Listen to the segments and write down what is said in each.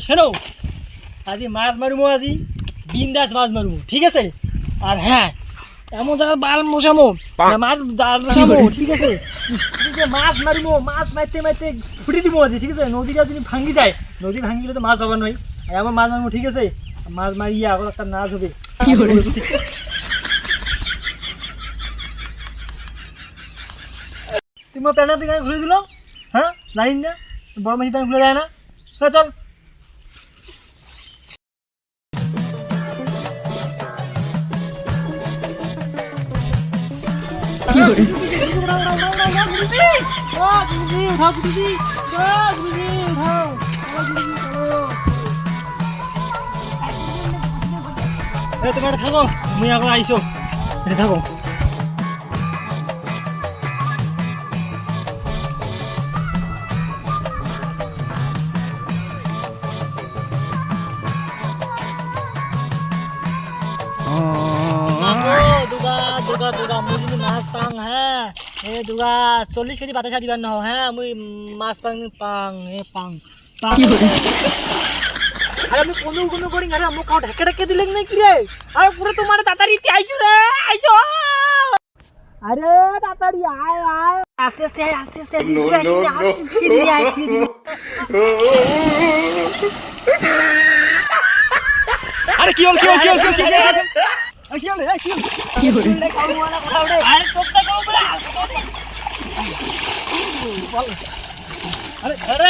শোনো, আজি মাছ মারুমো, আজি বিন্দাস মাছ মারুমো, ঠিক আছে? আর হ্যাঁ, এমন জায়গায় বাল মশামো, মাছ জাল মশামো, ঠিক আছে? মাছ মারুমো, মাছ মারতে মারতে ফুটে দিব আজি, ঠিক আছে? নদীটা যদি ভাঙ্গি যায়, নদী ভাঙ্গি গেলে তো মাছ পাবার নয়। আর এমন মাছ মারবো, ঠিক আছে? মাছ মারিয়ে আবার একটা নাচ হবে। তুমি প্যান্টার দিকে ঘুরে দিল, হ্যাঁ? জানি না বড় মাঝি ঘুরে যায় না। চল তোমার থাকো, মুই আগে আইসো, এটা থাকো। দুগা মুই যদি মাছ পাং, হ্যাঁ এ দুগা 40 কেজি বাতাসা দিবার ন, হ্যাঁ মুই মাছ পাং পাং এ পাং পাং। আরে আমি কোনো করি আরে আমো কাউ ঢাকা ঢাকা দিলেন না কি রে? আরে পুরো তোমার তাড়াতাড়ি আইছো রে, আইছো। আরে তাড়াতাড়ি আয় আয়, আস্তে আস্তে শুনে আস্তে ফিরে আয় ফিরে। আরে কি হল? আরে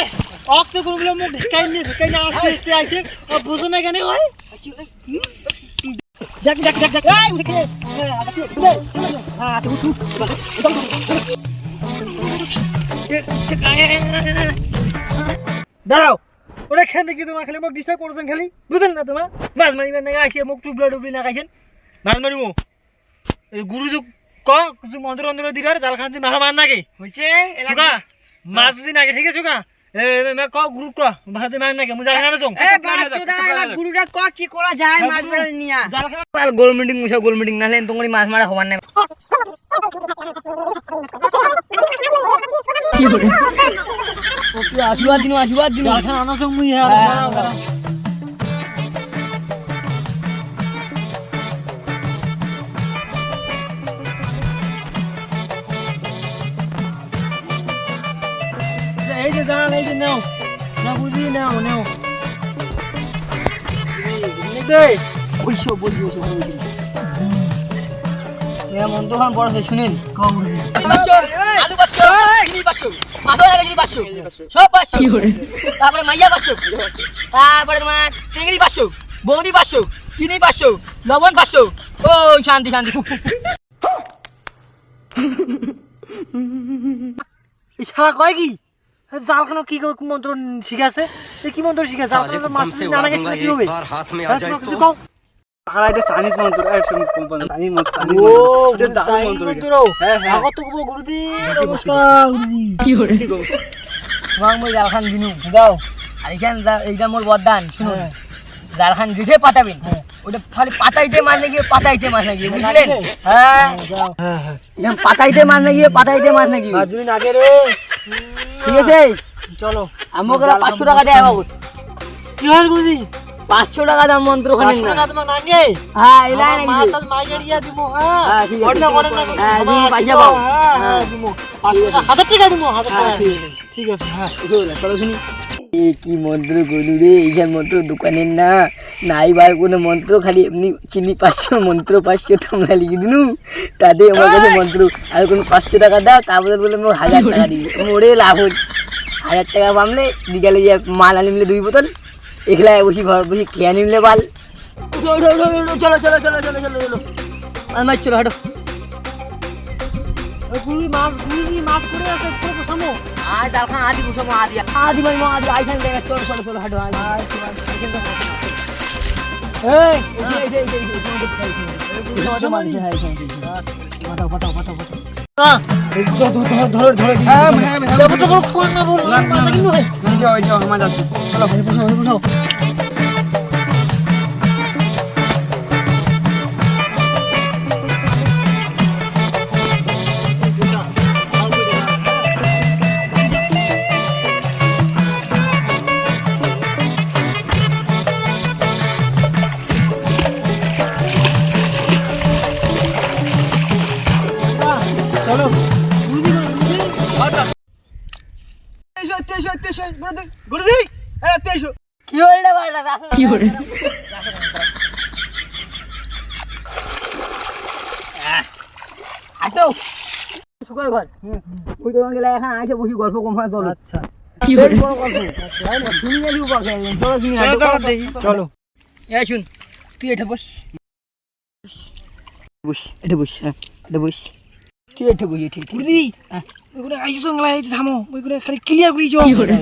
অক্ত কোনগুলো মুখ ঢেকাই না আস্তে আইছে, বুঝো না কেন হয়? দেখ এই উঠে দাঁড়াও, ওরা খেয়ে কি তোমার খালি মুখ ডিস্টার্ব করছেন, খালি বুঝেন না তোমার? মাছ মারিবার না আসিয়ে মুখ টুবলি না খাইছেন, মাছ মারিব গুরু যুগ কিছু মন্ত্র দিবার জাল খান মারা মান নাকি হয়েছে মাছ যদি নাকি, ঠিক আছে? গুরু গোল মিটিং নাহলে তোমার মাছ মারা হবার নাই। আশীর্বাদ দিন এই যে জাল, এই যে নাও না বুঝি, নাও মন্ত্রখান বড় শুনেন, তারপরে মাইয়া 500, তারপরে তোমার চিংড়ি 500, বৌদি 500, চিনি 500, লবণ 500। ও শান্তি শালা কয় কি জালখানো কি মন্ত্র শিখাছে? কি মন্ত্র শিখাছে? জালখানো মাছ না লাগে কি হবে? কিছু কও। আর এটা চাইনিজ মন্ত্র, চাইনিজ মন্ত্র। হ্যাঁ আগত কব গুরুজি, নমস্কার গুরুজি। কি করে তোমাক মই জালখান দিনু দাও, আর এখান এইটা মোর বরদান। শুনুন, জালখান দিতে পাতাবেন, ওটা খালি পাতাইতে মাছ নাকি বুঝলেন? হ্যাঁ এখান পাতাইতে মাছ নাকি মাজুরি নাগে রে, ঠিক আছে? চলো আমাকে 500 টাকা দেয় বাবু। কি হয় গুরুজি? 500 টাকা দাম মন্ত্র খানে না তোমার নাগে। হ্যাঁ এলাই নাকি মাছ মাইগড়িয়া দিব। হ্যাঁ ঠিক আছে, করে না হ্যাঁ তুমি পয়সা পাও। হ্যাঁ দিব 1000 টাকা দিব, 1000 টাকা ঠিক আছে। হ্যাঁ চলো শুনি। কি মন্ত্র কইলু রে? এইখান মন্ত্র দোকানের না নাই বার কোনো মন্ত্র, খালি এমনি চিনি 500 মন্ত্র 500 টাকা লিখে দিনু, তাতে আমার কাছে মন্ত্র। আর কোনো 500 টাকা দাও, তারপরে বলে 1000 টাকা দিবি, মোরে লাভ হল। 1000 টাকা পামলে বিকালে গিয়ে মাল আনিমলে 2 বোতল, একলাই বসি ঘর বসে খেয়ে নিমলে বাল। চলো মাছ চলো, হাঁটো। মাছ করে আছে পুরো সামো আর ডালখান আদি বসামো, আদি আইসান দে। চলো হাঁটো। এই hore আটো শুকর ঘর ওই তো গেলে এখন আইসে বসি গল্প কম হয় চলো আচ্ছা কি hore বড় গল্প তাই না শুনি গেলি উপাকে চলো শুনি চলো চলো দেখি চলো এই শুন তুই এটা বস বস এটা বস হ্যাঁ এটা বস তুই এটা বস ঠিক গুরুজি ওইগুলো আইসো ngলা এই থামো ওইগুলো খালি ক্লিয়ার করিছো কি hore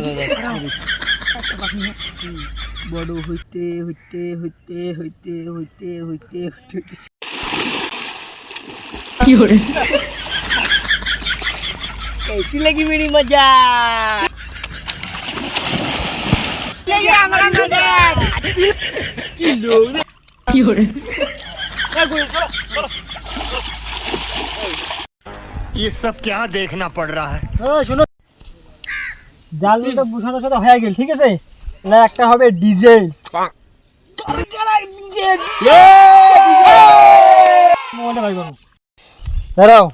বড় হইতে হইতে হইতে হইতে হইতে হইতে হইতে কি hore কি লাগি মেরি মজা লাগি আমার মজা কি লোক কি hore ये सब क्या देखना पड़ रहा है। শোনো জালটা বুঝানোর সাথে হয়ে গেল ঠিক আছে না একটা হবে ডিজে ডিজে মনে ভাই বাবু দাঁড়াও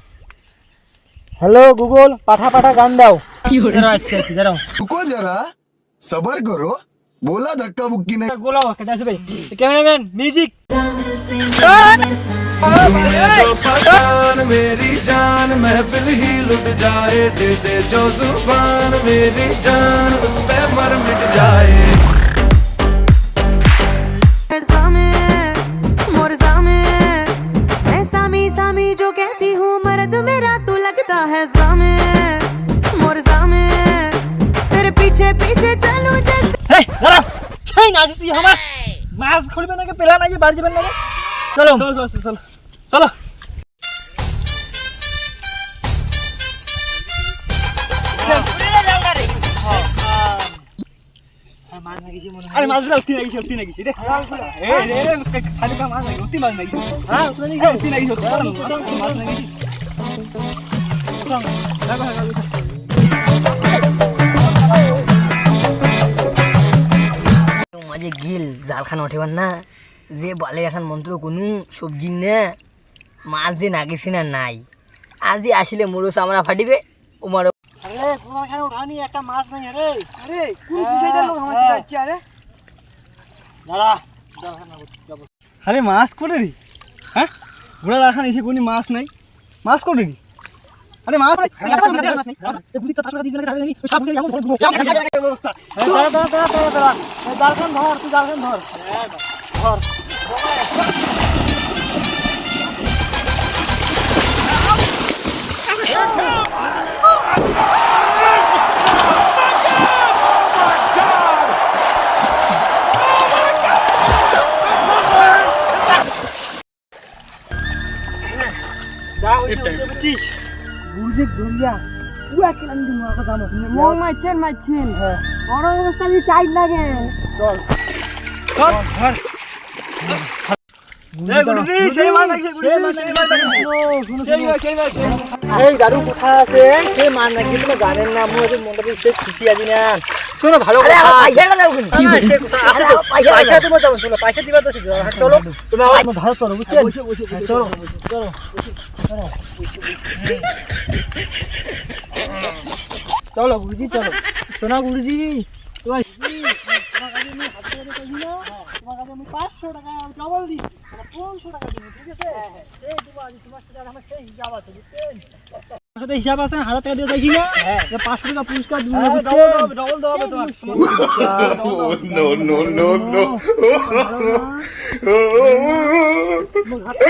হ্যালো গুগল পাঠা পাঠা গান দাও কি hore দাঁড়াও আচ্ছা আচ্ছা দাঁড়াও रुको जरा सबर करो बोला धक्का मुक्की नहीं গোলাও কেটে আসবে ক্যামেরাম্যান মিউজিক जो पठान मेरी जान महफिल ही लुट जाए दे दे जो जुबान मेरी जान उस पे मर मिट जाए मैं सामी सामी जो कहती हूँ मर्द मेरा तू लगता है सामे मोर सामे तेरे पीछे पीछे चलूं जैसे হেই দাঁড়াও সেই নাচছি আমার মাছ খুলবে নাকি পেলা নাকি বাড়ি যাবেন নাকি চলো চলো চলো চলো চলো আরে মাছগুলো অতি নাকি রে এ রে সালিকা মাছ নাকি অতি মাছ নাকি হ্যাঁ অতি নাকি মাছ নাকি মাঝে গিল জালখান ওঠেবার না যে বলে এখন মন্ত্র কোনো সবজি না মাছ যে নাগেছি না নাই আজি আসলে মুরো চামড়া ফাটিবে ওমার আরে তোমার এখানে উঠানি একটা মাছ নাই আরে আরে কোন বিষয়টা লোক আমার সাথে যাচ্ছে আরে দাঁড়া আরে মাছ কোটে রে হ্যাঁ ঘোড়া দাঁড়াখান এসে কোনি মাছ নাই মাছ কোটে রে আরে মাছ বুঝি তো টাকা দিবেন নাকি সব বুঝে এমন ধরবো দাঁড়া জালখান ধর তুই জালখান ধর ধর বুঝছিস বুঝে গলিয়া পুয়া কেলান দিমু আগে জানো মং মাইছেন বড় অবস্থা দি টাইট লাগে চল ধর এই দারু কোথায় আছে সে মান নাকি তুমি জানেন না মই মনটা সে খুশি আছি না শোনো ভালো কথা পয়সাটা দাও কিন্তু সে কোথায় আছে তো পয়সা তুমি যাও চলো পয়সা দিবা তো চলো তুমি আমার ভালো চলো বুঝছেন চলো চলো চলো গুরুজি চলো শোনা গুরুজি তোমার কাছে আমি হাতে করে কইছি না তোমার কাছে আমি 500 টাকা ডবল দিই 500 টাকা দিই ঠিক আছে এই দেবো আজ তোমার সাথে আমার সেই হিসাব আছে বুঝছেন আমার সাথে হিসাব আছে 1000 টাকা দিয়ে যাইছি না 500 টাকা পুরস্কার দিই ডবল দাও তোমার नो नो नो नो তোমার হাতে